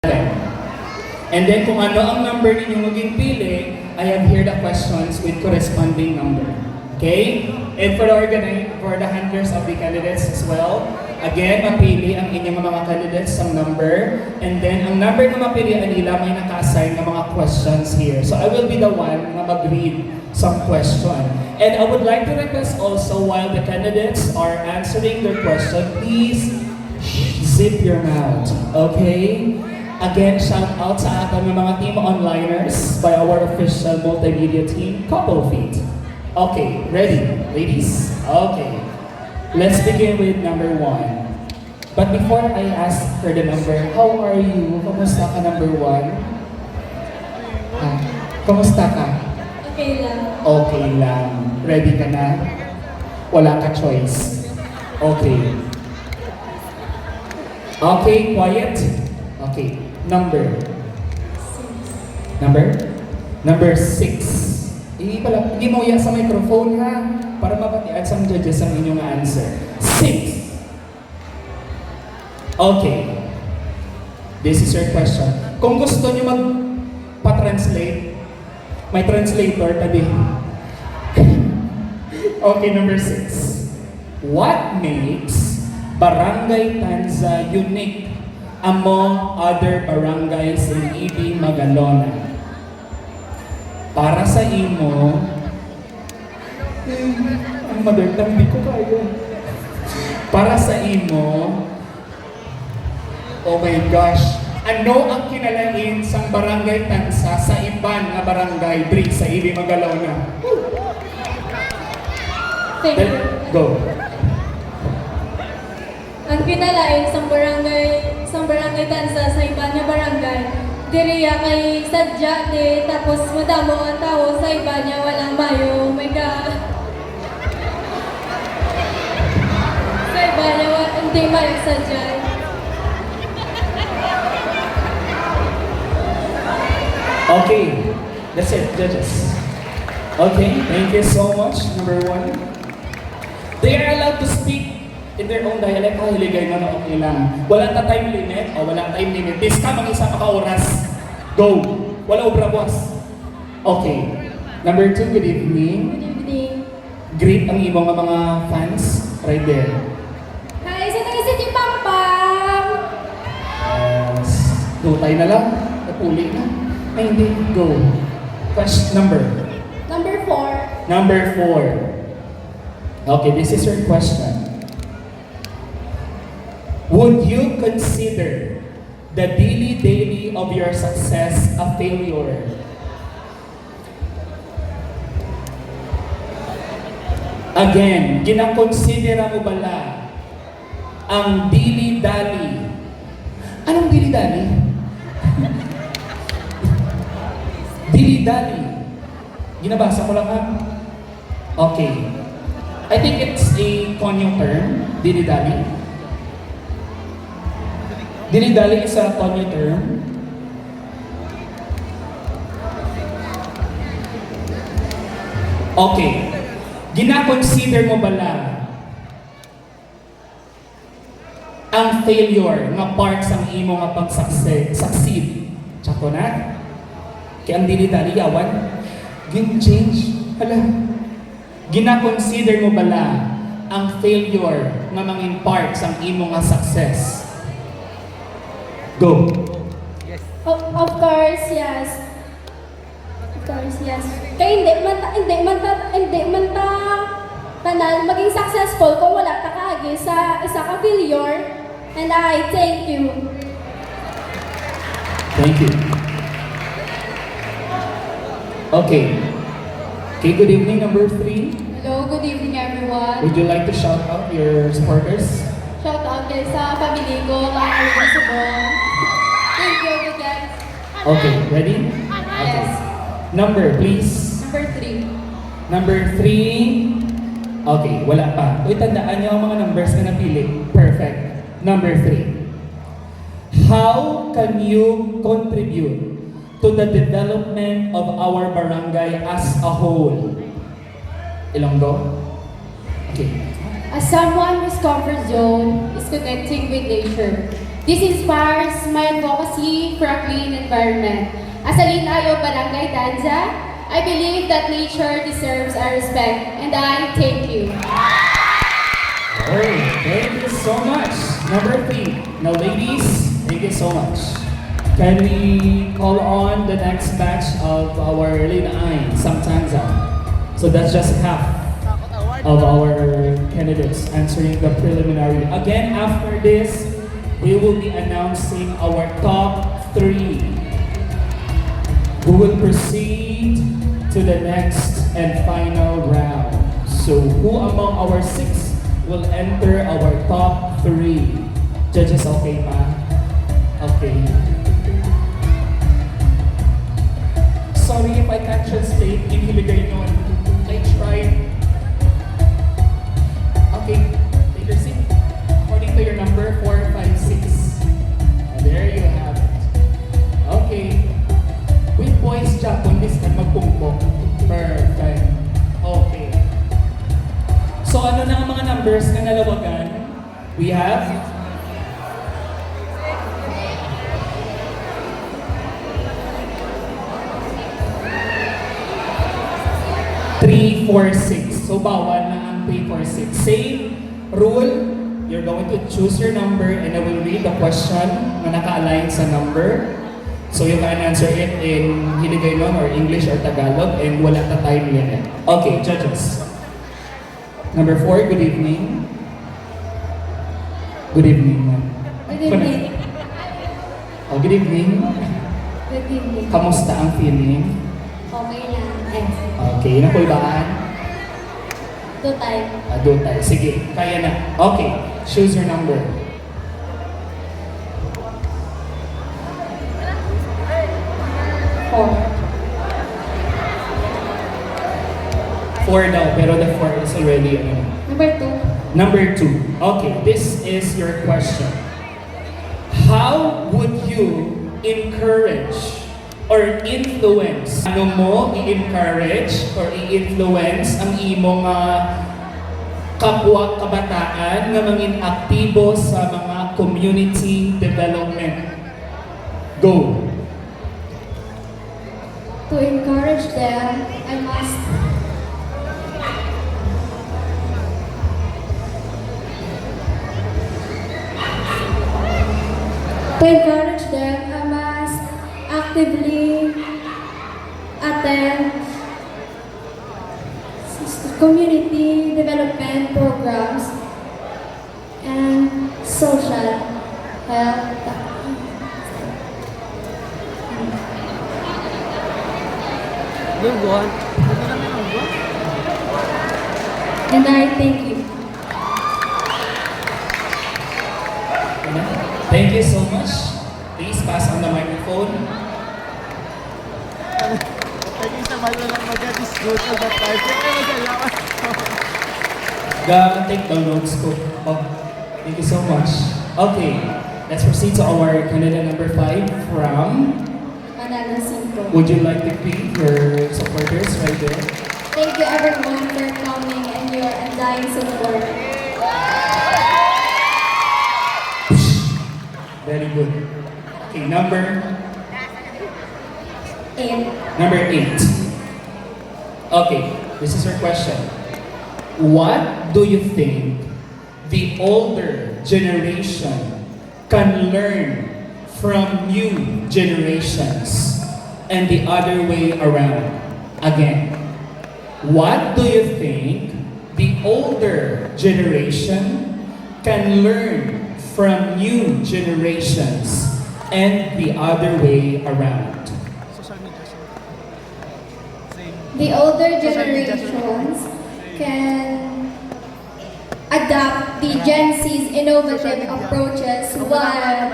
And then kung ano ang number ninyo maging pili, I have here the questions with corresponding number. Okay? And for the handlers of the candidates as well, again, mapili ang inyong mga candidates ang number. And then, ang number na mapilian nila may naka-assign na mga questions here. So I will be the one na mag-read some question. And I would like to request also, while the candidates are answering their question, please zip your mouth. Okay? Again, shout out sa ating mga team onliners by our official multimedia team, Couple Feet. Okay, ready, ladies? Okay. Let's begin with number 1. But before I ask for the number, how are you? Kamusta ka, number 1? Kamusta ka? Okay lang. Okay lang. Ready ka na? Wala ka choice. Okay. Okay, quiet. Okay. Number 6. Hindi mo yan sa microphone ha, para mabatian sa judges ang inyong answer. 6. Okay. This is your question. Kung gusto niyo magpa-translate, may translator tabi. Okay, number 6. What makes Barangay Tanza unique among other barangays in EB Magalona? Para sa imo, ang mother tongue, di ko kaya. Para sa imo, oh my gosh, ano ang kinalain sa Barangay Tanza sa iban nga barangay diri sa EB Magalona? Thank you. Go. Ang pinalain sa barangay Tanza sa iba niya barangay, diriya kay sadya de, tapos madamo ang tao sa iba niya walang mayo. Oh my God. Sa iba niya hindi mayo sadya. Okay, that's it, judges. Okay, thank you so much. Number 1. They are allowed to speak in their own dialect. Hiligay na okay lang. Wala ta time limit o wala time limit. This ka mag-isa pa ka oras. Go! Wala obra boss. Okay. Number 2, good evening. Good evening. Greet ang ibang mga fans right there. Hi, sa taga City Pampang! Yes. Tutay na lang. Napuli na. Ay hindi. Go. Question number. Number 4. Number 4. Okay, this is your question. Would you consider the daily of your success a failure? Again, ginakonsidera mo bala ang dili-dali? Anong dili-dali? Dili-dali. Ginabasa ko lang ha? Okay. I think it's a Konyo term, dili-dali. Dili-dali is a Konyo term. Okay. Gina-consider mo bala ang failure nga part sa imo nga pag-succeed? Tsako na? Kaya ang dili-dali yawan? Gin-change? Hala. Gina-consider mo bala ang failure nga mangin part sa imo nga success? Go. Of course, yes. Of course, yes. Kaya hindi man ta tanan maging successful kung wala ta kaagi sa isa ka failure. And I thank you. Thank you. Okay. Okay, good evening, number 3. Hello, good evening everyone. Would you like to shout out your supporters? Shout out din sa family ko, mga Alibasubong. Thank you again. Okay, ready? Okay. Yes. Number, please. Number 3. Number 3. Okay, wala pa. Uy, tandaan niyo ang mga numbers na napili. Perfect. Number 3. How can you contribute to the development of our barangay as a whole? Ilonggo? Okay. As someone whose comfort zone is connecting with nature, This inspires my advocacy for a clean environment. As a Linayo Barangay Danza, I believe that nature deserves our respect, and I thank you. Alright, thank you so much. Number 3. Now ladies, thank you so much. Can we call on the next batch of our Linaay Samtanza? So that's just half of our candidates answering the preliminary. Again, after this, we will be announcing our top 3 who will proceed to the next and final round. So who among our 6 will enter our top 3? Judges, okay pa? Okay. Sorry if I can't translate in Hiligaynon. I tried. Okay, take your seat. According to your number, 4, 5, 6. There you have it. Okay. With voice Japanese ka magpungpok. Perfect. Okay. So ano na ang mga numbers na nalawagan? We have 3, 4, 6. So bawal na ang 3, 4, 6. Same rule. You're going to choose your number and I will read the question na naka-align sa number. So you can answer it in Hiligaynon or English or Tagalog and wala na time limit. Okay, judges. Number 4, good evening. Good evening, ma'am. Good evening. Oh, good evening. Good evening. Kamusta ang feeling? Okay lang. Okay, nakulbaan? Tutay. Doon tayo. Sige, kaya na. Okay, choose your number. 4 daw, pero the 4 is already Number 2. Number 2. Okay, this is your question. How would you encourage or influence? Ano mo i-encourage or i-influence ang imong kapwa kabataan nga mangin aktibo sa mga community development? Go! To encourage them, I must actively attend community development programs and social health. And I thank you. Thank you so much. Please pass on the microphone. Take the notes ko. Oh, thank you so much. Okay, let's proceed to our candidate number 5 from... Manana Cinco. Would you like to greet your supporters right there? Thank you everyone for coming and your undying support. Very good. Okay, number 8. Number 8. Okay, this is your question. What do you think the older generation can learn from new generations and the other way around? Again, what do you think the older generation can learn from new generations and the other way around? The older generations can adapt the Gen Z's innovative approaches while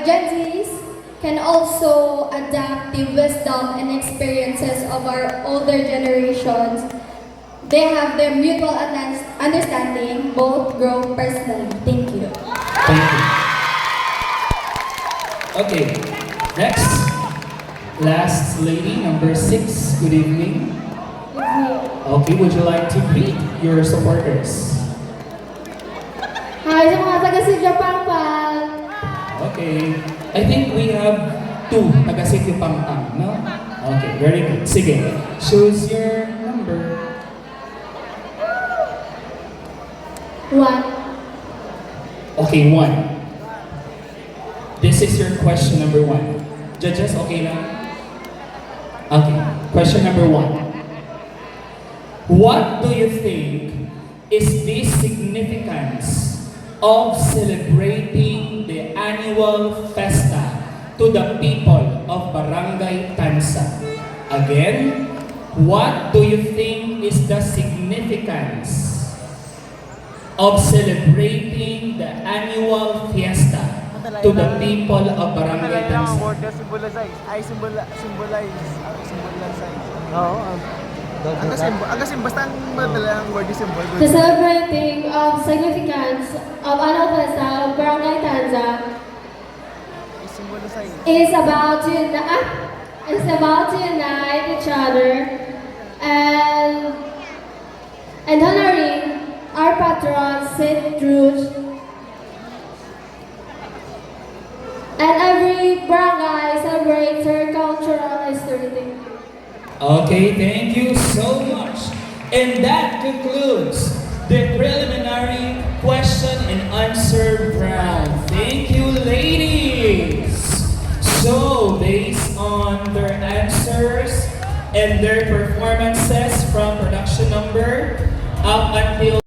Gen Z's can also adapt the wisdom and experiences of our older generations. They have their mutual understanding, both grow personally. Thank you. Thank you. Okay, next. Last lady, number 6. Good evening. Okay, would you like to greet your supporters? Hi Hi sa mga taga Sidya Pangpang. Okay. I think we have 2 taga Sitio Pangpang, no? Okay, very good. Sige, choose your number. 1. Okay, 1. This is your question number 1. Judges, okay lang? Okay, question number 1. What do you think is the significance of celebrating the annual festa to the people of Barangay Tansa? Again, what do you think is the significance of celebrating the annual fiesta to the people of Barangay Tansa? Basta ang madalang word is symbol. The celebrating of significance of annual festa of Barangay Tanza is about to unite each other and honoring our patron Saint George, and every barangay celebrates her cultural history. Okay, thank you so much. And that concludes the preliminary question and answer round. Thank you, ladies. So, based on their answers and their performances from production number up until